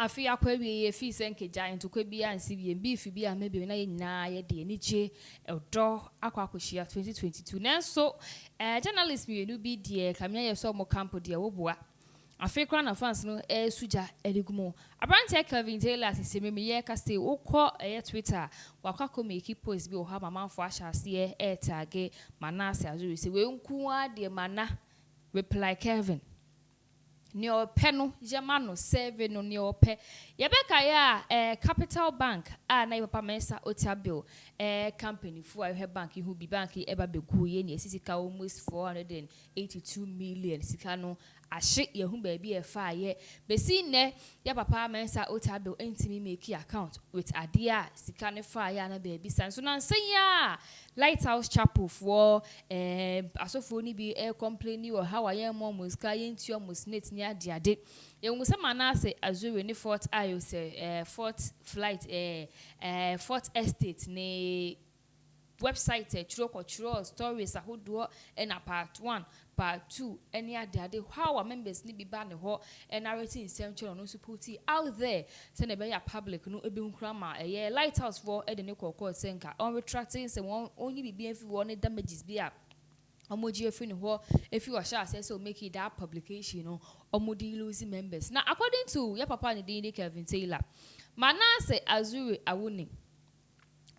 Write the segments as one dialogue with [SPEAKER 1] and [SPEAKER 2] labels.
[SPEAKER 1] afi akwabi ye fi senke giant kwabi ansi bi beef bi a maybe na ye nyina ye de ni che edo akwakohia 2022 nanso journalist bi no bi de kamia ye so mo camp de woboa afi kra na fans no suja eligumo abranche Kelvin Taylor sise me ye ka say ukọ Twitter wakako make post bi o ha mamanfo ahase tag Manasseh Azuri say we nku ade mana reply Kelvin ni ope no yemano save no ni ope yebeka ya Capital Bank na papa Mensah Otabil company fu a bank hu bi bank eba begu ye ni sika almost 482 million sika no ahye yehu ba bi e fa ye besi ne ya papa Mensah Otabil entimi make account with adia sika ne fa ya na ba bi san so na ya Lighthouse chapel for asofo ni bi complain or how I am almost kayen to almost net ni ade ye ngu se Manasseh Azuri ni Fort Ayo se Fort Flight Fort Estate ni website churo stories ahodo na part 1 part 2 any ade how our members ni bi ba ne ho narrating central no support out there say na be ya public no ebi nkura ma Lighthouse for e de ne kokko senka on retracting say won only bi bian fi won damages bi a omoji efi ne ho efi wa sha say so make it that publication no omodi lose members now according to your papa ne dey Kelvin Taylor Manasseh Azuri Awuni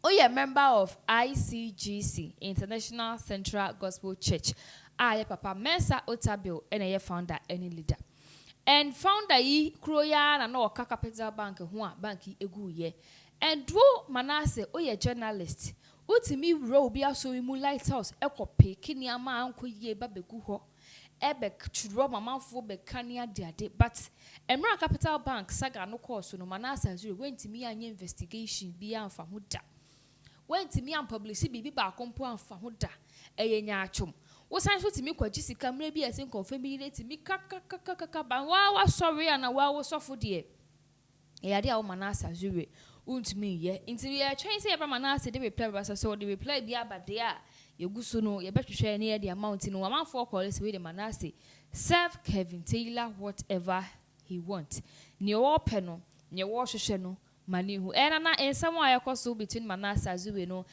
[SPEAKER 1] a member of ICGC, International Central Gospel Church. Your papa Mensah Otabil and a founder any leader. And founder yi Kroya na no Capital Bank huwa banki egu ye. And do Manasseh a journalist. Utimi ro bi aso mu Lighthouse ekope kini ama anko ye babegu ho. Ebe churo mamanfo be kania de but Emra Capital Bank saga no course no Manasseh Azuri went me anya investigation bi amfa ho da. Went me and publish bibi ba kompo amfa ho da enya atwom wo san so timi kwaji sika mra bi esen confirm bi timi kaka ba wa sorry ana wa wo sofo de e de a wo Manasseh Azuri untimi ye intimi ye twen say e Manasseh de reply ba so de reply bi abade a yeguso no ye betwehwe ne ye de amount no amanfo call say we de Manasseh serve Kelvin Taylor whatever he want ne wo pe no ne wo hwehwe no Manihu. And somewhere I between Manasseh Azuri no.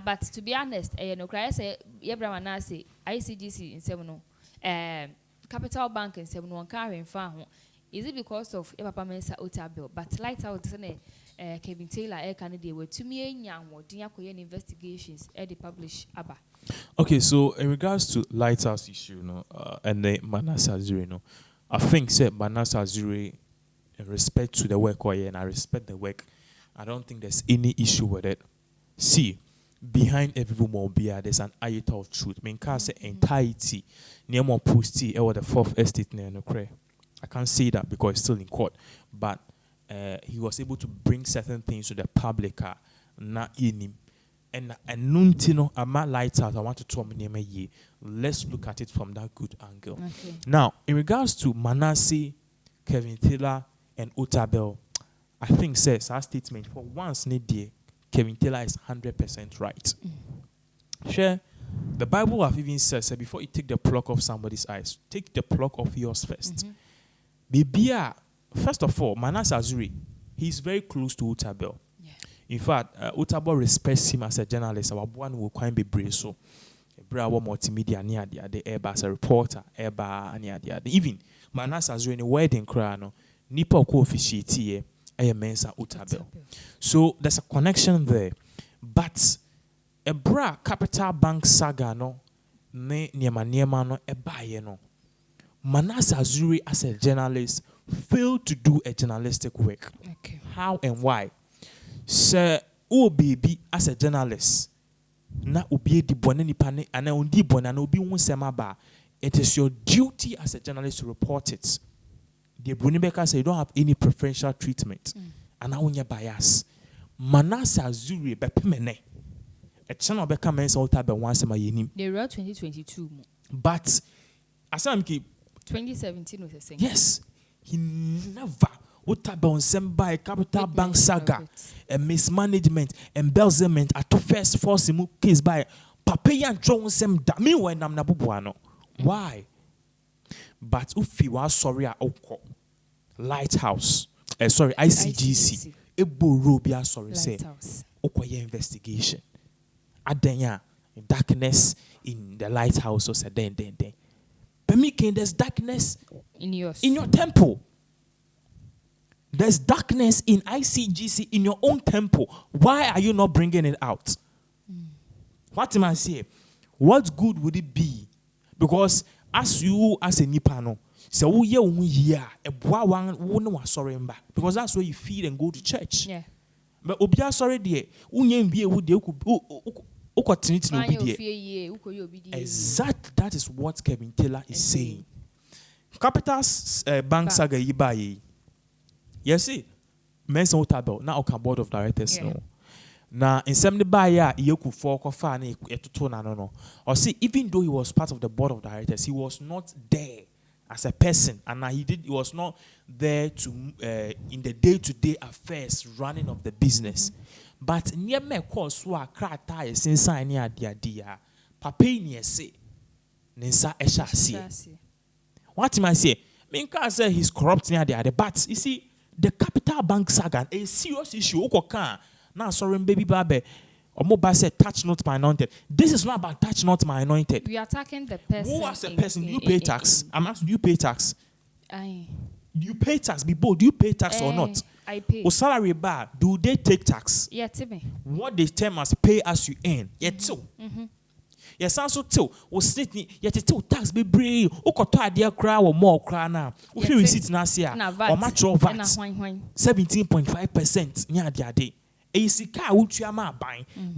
[SPEAKER 1] But to be honest, no cry say Yebra Manasseh ICGC in 7 Capital Bank in 7 carrying farm. Is it because of Papa Mensah Otabil? But Lighthouse Kelvin Taylor candidate were to me young or Dinyakoyan investigations they publish Abba.
[SPEAKER 2] Okay, so in regards to Lighthouse issue, no, and the Manasseh Azuri, no, I think said Manasseh Azuri in respect to the work and I respect the work. I don't think there's any issue with it. See, behind every woman there's an iota of truth. I mean, can't say entirety near more posty or the fourth estate near no cray. I can't say that because it's still in court. But he was able to bring certain things to the public not in him. And Nuntino, I'm at Lighthouse. I want to talk me ye. Let's look at it from that good angle. Okay. Now, in regards to Manasseh, Kelvin Taylor, and Otabil, I think says our statement for once need Kelvin Taylor is 100% right. Share the Bible have even said before you take the pluck off somebody's eyes, take the pluck off yours first. First of all, Manasseh Azuri, he's very close to Otabil. Yeah. In fact, Otabil respects him as a journalist. Our one will quite be brave so. Brawa multimedia near the Eba as a reporter, Eba near the even Manasseh Azuri in a wedding crown. Nipa ko officiate Mensah Otabil. So there's a connection there. But a bra Capital Bank saga no ne niema no ebaye no. Manasseh Azuri as a journalist failed to do a journalistic work. Okay. How and why? Sir, oh baby as a journalist na obi di bone nipa ne ana ondi bone na obi hu sema ba. It is your duty as a journalist to report it. The Brunibeka say you don't have any preferential treatment. And I want bias. Manasseh Azuri bepemene. A channel beka Mensah Otabil once my yenim.
[SPEAKER 1] They wrote 2022.
[SPEAKER 2] But as I'm keep
[SPEAKER 1] 2017 was the same.
[SPEAKER 2] Yes. He never Otabil sent by Capital Bank saga and mismanagement, embezzlement at the first force case by Papayan Jones sem dami when I'm nabubuano. Why? But if you are sorry, Lighthouse, ICGC. Ebo robia sorry say.
[SPEAKER 1] Lighthouse.
[SPEAKER 2] Okoye investigation. Adenya darkness in the lighthouse or said then. But me there's darkness
[SPEAKER 1] in your
[SPEAKER 2] temple. There's darkness in ICGC in your own temple. Why are you not bringing it out? What am I saying? What good would it be? Because as you as a nipano, so because that's where you feed and go to church.
[SPEAKER 1] Yeah.
[SPEAKER 2] But obia sorry there, exactly, that is what Kevin Taylor is saying. Capital Bank saga yibaye. Yes, see, Mensah Otabil now on board of directors no. Now in some buyer yoku for kofa na etuto na no. Or see, even though he was part of the board of directors, he was not there as a person, and he was not there to in the day-to-day affairs running of the business. But near me course wa krata is inside near dia papa ni say Nensa esha see. What am I say? Minka say he's corrupt near the but you see the capital bank saga a serious issue. Now sorry baby babe. Omoba said, touch not my anointed. This is not about touch not my anointed.
[SPEAKER 1] We are attacking the person.
[SPEAKER 2] Who as a person? Do you pay tax? I'm asking, do you pay tax?
[SPEAKER 1] Aye.
[SPEAKER 2] Do you pay tax? Be bold. Do you pay tax or not?
[SPEAKER 1] I pay.
[SPEAKER 2] O salary bar, do they take tax?
[SPEAKER 1] Yeah, Timmy.
[SPEAKER 2] What they term as pay as you earn. Yeah, too. Yes, also too. O snit ni yet too tax be brave. O koto adia kra or more kra na. O here receipt na sia. Or match of VAT. 17.5% nya dia day.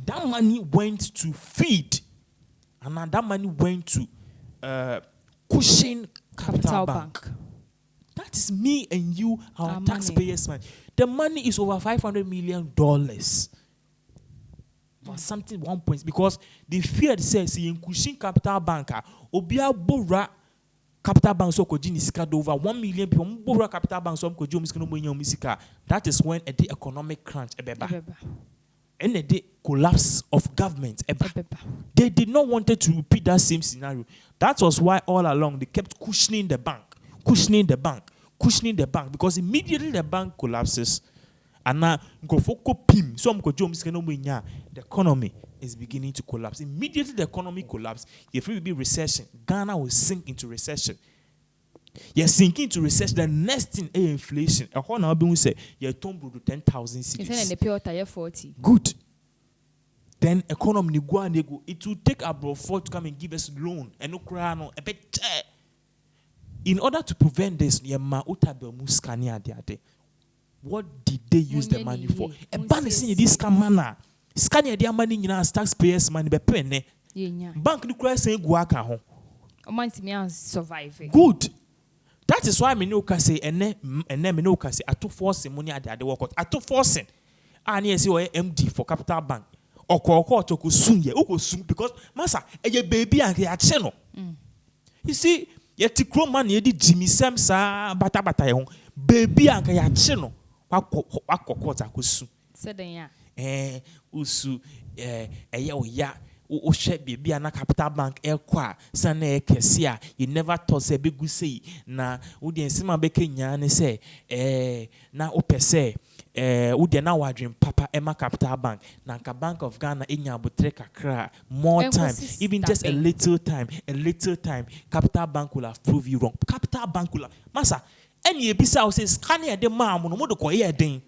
[SPEAKER 2] That money went to feed, and that money went to cushion capital bank. That is me and you, our taxpayers' money. The money is over $500 million. But something 1 point because the fear says in cushion capital bank, obia bora capital bank so ko jinisika over 1 million people bora capital bank so ko jinisika no money misika. That is when the economic crunch ebeba. And the collapse of government. They did not want to repeat that same scenario. That was why all along they kept cushioning the bank, because immediately the bank collapses, and now the economy is beginning to collapse. Immediately the economy collapses, if it will be recession, Ghana will sink into recession. You're sinking into recession. The next thing is inflation. A whole now being say you're tumbled to 10,000 cities.
[SPEAKER 1] The pure tire 40.
[SPEAKER 2] Good. Then economy go and go. It will take about 4 to come and give us loan and no crown a bit. In order to prevent this, Mensah Otabil muskania de. What did they use the money for? A bank in this manner. Scania their money in our taxpayers' money be penny. Bank the cry saying guaka home.
[SPEAKER 1] Surviving.
[SPEAKER 2] Good. That is why me no can say and me no can say I took forcing money at the work. I took forcing. And yes, you are MD for Capital Bank. Or call to go soon because massa a baby and a channel. You see, yet to grow money did Jimmy Samsa bata home. Baby and a channel. What soon.
[SPEAKER 1] Said ya.
[SPEAKER 2] Usu ya. O share baby and a Capital Bank kwa sana kesia you never thought say big say na udi ensima beke nyane say na opese udi na wadrim papa Emma Capital Bank na Bank of Ghana enya botre kakra more time even just a little time Capital Bank will have proved you wrong. Capital Bank will have massa any ebisa say scanner the mam no mo de koye den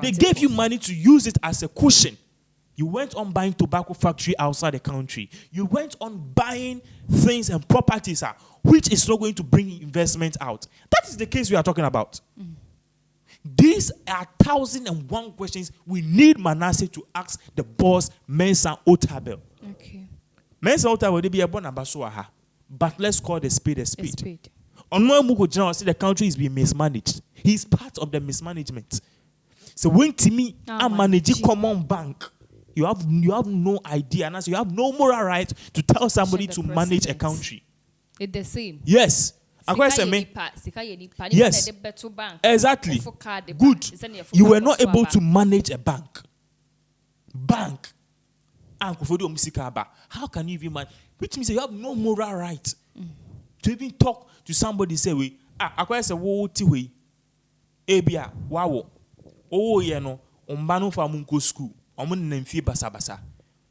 [SPEAKER 2] they gave you money to use it as a cushion. You went on buying tobacco factory outside the country. You went on buying things and properties which is not going to bring investment out. That is the case we are talking about. These are 1,001 questions we need Manasseh to ask the boss, Mensah Otabil.
[SPEAKER 1] Okay.
[SPEAKER 2] Mensah Otabil will be a bon ambassador, but let's call the spade a spade. On the country is being mismanaged. He's part of the mismanagement. So when to me, I'm managing common bank. You have no idea, and you have no moral right to tell somebody to manage a country.
[SPEAKER 1] It's the same.
[SPEAKER 2] Yes. Yes. Exactly. Good. You were not able to manage a bank. How can you even manage? Which means you have no moral right to even talk to somebody. Say we. Ebia, wow. Oh, you know, umbano fa munko school. Omun nemfi basa.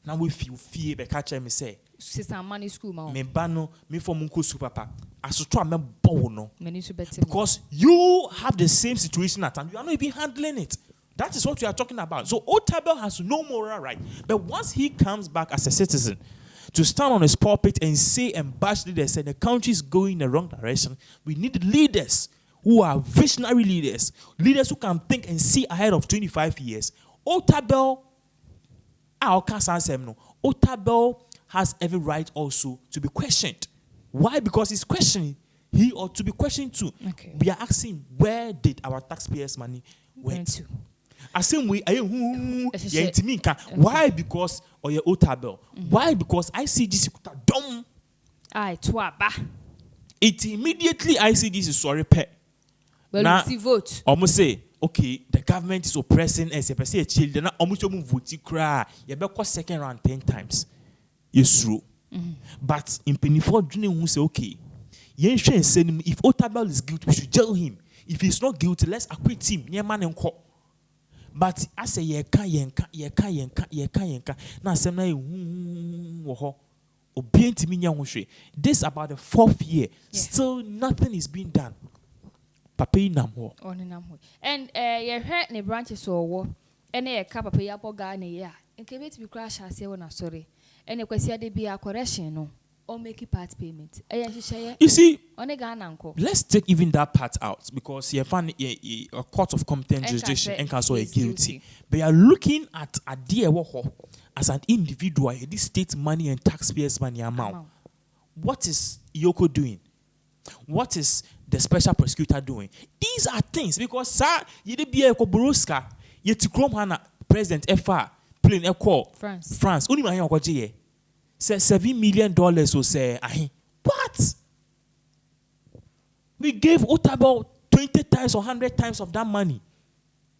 [SPEAKER 2] Now we feel be catch me say.
[SPEAKER 1] Sister money school ma.
[SPEAKER 2] Me bano me for munko school papa. Asutwa me bow no.
[SPEAKER 1] Because
[SPEAKER 2] you have the same situation at time. You are not even handling it. That is what we are talking about. So Otabil has no moral right. But once he comes back as a citizen to stand on his pulpit and say and bash leaders and the country is going in the wrong direction, we need leaders who are visionary leaders who can think and see ahead of 25 years. Otabil has every right also to be questioned. Why? Because he's questioning. He ought to be questioned too.
[SPEAKER 1] Okay.
[SPEAKER 2] We are asking, where did our taxpayers' money went to? Asking why? Because or your Otabil. Why? Because ICGC dumb. It immediately ICGC sorry pay.
[SPEAKER 1] Well, now, see vote.
[SPEAKER 2] Almost say, okay, the government is oppressing us. You say children, almost you vote cry. You better second round 10 times. It's true. But in Pennyford, who say, okay, if Otabil is guilty, we should jail him. If he's not guilty, let's acquit him. Near man and court. But I say, yenka. Now, this about the 4th year. Still, nothing is being done. Papa namho.
[SPEAKER 1] And you heard the branches or war. And a cup of paper guy in a year. And came to be crash as you want sorry. And a question they be a correction no. Or make a part payment.
[SPEAKER 2] You see,
[SPEAKER 1] on a gun uncle.
[SPEAKER 2] Let's take even that part out because you find a court of competent jurisdiction and can say guilty. But you are looking at a dear woho as an individual, this state money and taxpayers' money amount. What is Yoko doing? What is the special prosecutor doing? These are things because sir, you did be a Koboroska, yet to Chrome Hana, President FR, playing a call. France. Only my uncle J. Say $7 million will say, what? We gave Otabil 20 times or 100 times of that money.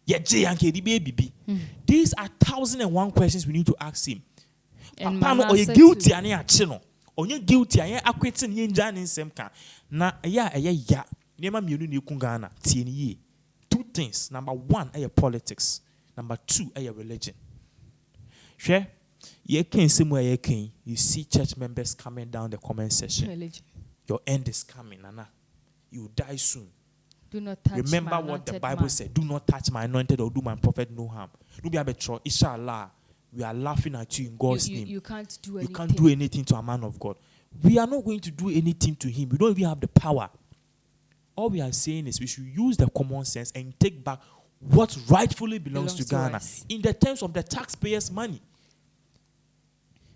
[SPEAKER 2] Yeah, J and KDB. These are 1,001 questions we need to ask him. Papa, are you guilty? Are you guilty? Are you acquitting? You injured in same can. Na yeah. Nema mienu ni kungana. TNE. 2 things. Number 1, are politics. Number 2, are religion. Sure. You see church members coming down the comment section. Religion. Your end is coming, Nana. You die soon.
[SPEAKER 1] Do not touch
[SPEAKER 2] Remember
[SPEAKER 1] my
[SPEAKER 2] what the Bible said. Do not touch my anointed or do my prophet no harm. Do be a betrayal. Inshallah, we are laughing at you in God's name.
[SPEAKER 1] You can't do anything.
[SPEAKER 2] You can't do anything to a man of God. We are not going to do anything to him. We don't even have the power. All we are saying is we should use the common sense and take back what rightfully belongs to Ghana
[SPEAKER 1] us.
[SPEAKER 2] In the terms of the taxpayers' money.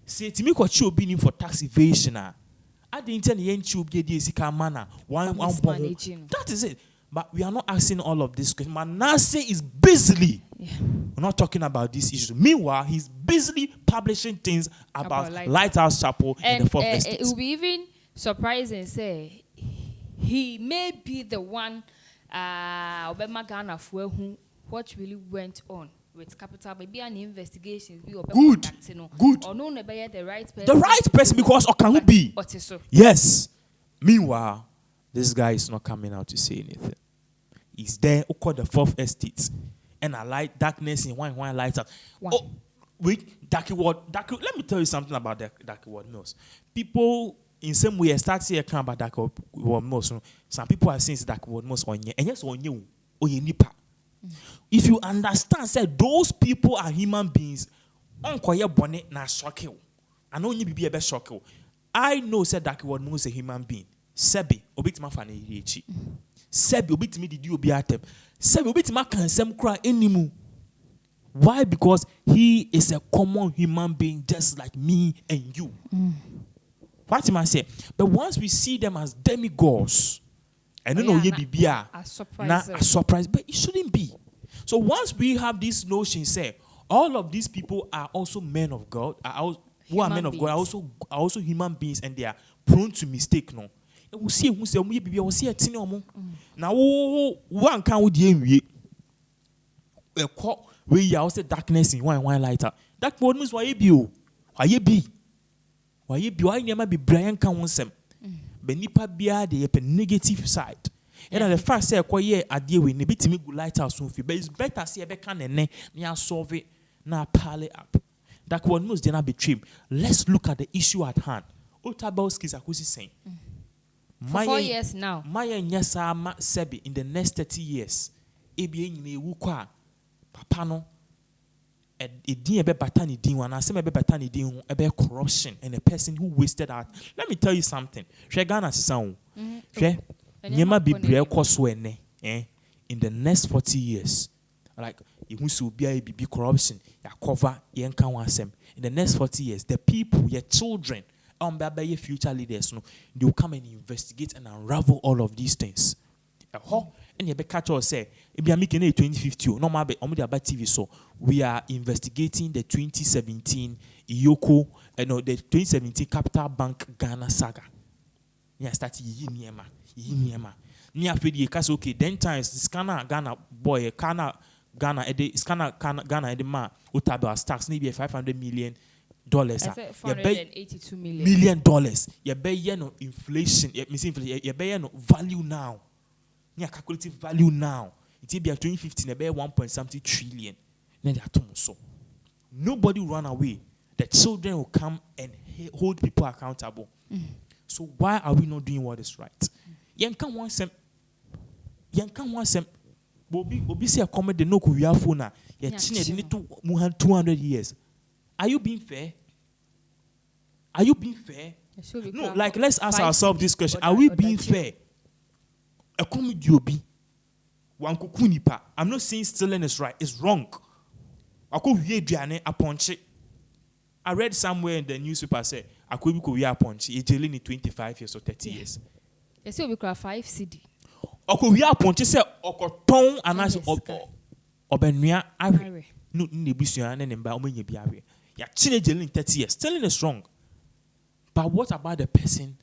[SPEAKER 2] Say to me what you be for tax evasion. I didn't tell you that is it. But we are not asking all of this because Manasseh is busily. We're not talking about these issues. Meanwhile, he's busily publishing things about Lighthouse Chapel and the 4th Estate.
[SPEAKER 1] It will be even surprising, say, he may be the one Obama Ghana for who what really went on with capital, maybe an investigation.
[SPEAKER 2] Good.
[SPEAKER 1] Or no, the right person.
[SPEAKER 2] The right person because or can be. Yes. Meanwhile, this guy is not coming out to say anything. He's there who called the 4th Estate. And I light darkness in one light up. Oh, wait, Darky Ward. Let me tell you something about the Darky Ward Mills. People in some way start to account about Darky Ward Mills. Some people are saying it's Darky Ward Mills on you. And yes, on you. Nipa. If you understand, say those people are human beings. Uncle your bonnet na shock you. I know you be a best shock you. I know said Darky Ward Mills a human being. Sebi obitima fane yichi. Sebi obitimi did you be atem. Sebi obitima can sem cry animu. Why? Because he is a common human being just like me and you. What am I saying? But once we see them as demigods, I don't know ye be a surprise, but it shouldn't be. So once we have this notion, say all of these people are also men of God, who are men of God, are also human beings, and they are prone to mistake. No, we see who say we see a tin omo. Now one can with the we are also darkness in one lighter. That word means why you be. Why never be Brian can want some. But nipa bia the negative side. And the first say ko ye ade we ne bitimi go Lighthouse so fi, but it's better say e be kan ne na solve it na pile up. That one knows they not betray him. Let's look at the issue at hand. Otabil's case akosi saying.
[SPEAKER 1] For 4 years now.
[SPEAKER 2] Maya nyasa ma sebi in the next 30 years. Ebi enyine ewu kwa papa no edin ebe batani din wana asem ebe batani din ebe corruption and a person who wasted out. Let me tell you something. Hwe Ghana sisa ho. Hwe nyema bibre ekoso ene in the next 40 years. Like you must be a BB corruption, ya cover yenka wansem. In the next 40 years, the people, your children, your future leaders, no, they will come and investigate and unravel all of these things. And you be catch or say, if you are making a 2050, no matter about TV, so we are investigating the 2017 Iyoko, the 2017 Capital Bank Ghana saga. Yeah, start yiniema. Near Fedi, okay, then times scanner Ghana boy, Ghana ede ma Otabil tax maybe $500 million.
[SPEAKER 1] $482
[SPEAKER 2] million. You be no inflation. You be no value now. You calculative value now. It be 2015. You be 1.something trillion. Then they are so. Nobody run away. The children will come and hold people accountable. So why are we not doing what is right? Yankan want some. Obi say a comedy no ku wiafo na ye chine de to 200 years. Are you being fair? Are you being fair? No, like let's ask ourselves this question. Are we being fair? A comedy obi wan kuku nipa. I'm not saying stealing is right. It's wrong. Ako wie aduane aponche. I read somewhere in the newspaper say akobi ko wie aponche e jailing in 25 years or 30 years.
[SPEAKER 1] You say we cry 5 CD.
[SPEAKER 2] Oko wi aponche se okoton anas obenua awe no nebusua na nemba omanya bi awe ya chine jailing 30 years. Stealing is wrong. But what about the person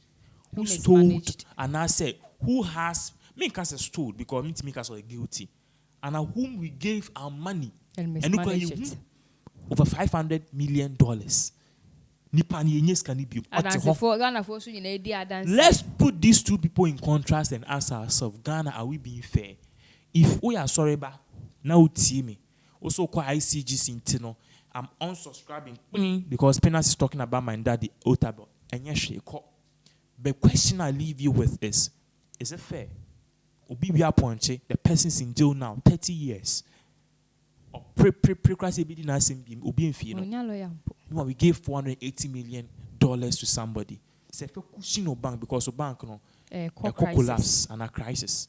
[SPEAKER 2] who stole and I say who has me case stole because me case guilty and whom we gave our money
[SPEAKER 1] and mismanaged it
[SPEAKER 2] over $500 million. Let's put these two people in contrast and ask ourselves, Ghana, are we being fair? If we are sorry, now see me. Also, call ICGC, I'm unsubscribing because Pinax is talking about my daddy, Otabil. And yes, the question I leave you with is it fair? The person's in jail now, 30 years. Or we gave $480 million to somebody. Say for no bank because the bank no collapse and a crisis.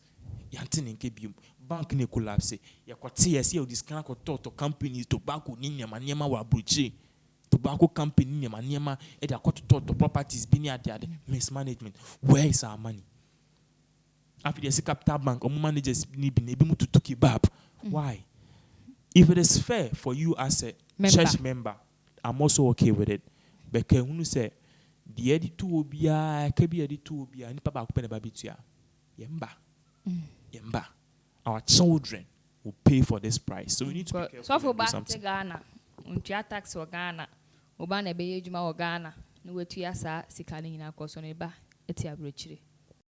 [SPEAKER 2] Yantin kebium bank ne collapse. Ya kwati yes you this kind of companies tobacco ninya maniema wa bruche. Tobacco company ninya maniema e da to properties bi ni ade mismanagement. Where is our money? After the capital bank managers ni bi na ebi mu to kebab. Why? If it is fair for you as a church member, I'm also okay with it. But can you say the editor will be a kebi editor will be a nipa ba kupene babitua? Yemba. Our children will pay for this price. So we need to be careful.
[SPEAKER 1] So for back to Ghana, untia tax or Ghana, Obana be ejuma or Ghana, no way to yasa sikani in our course on a ba, eti abrochiri.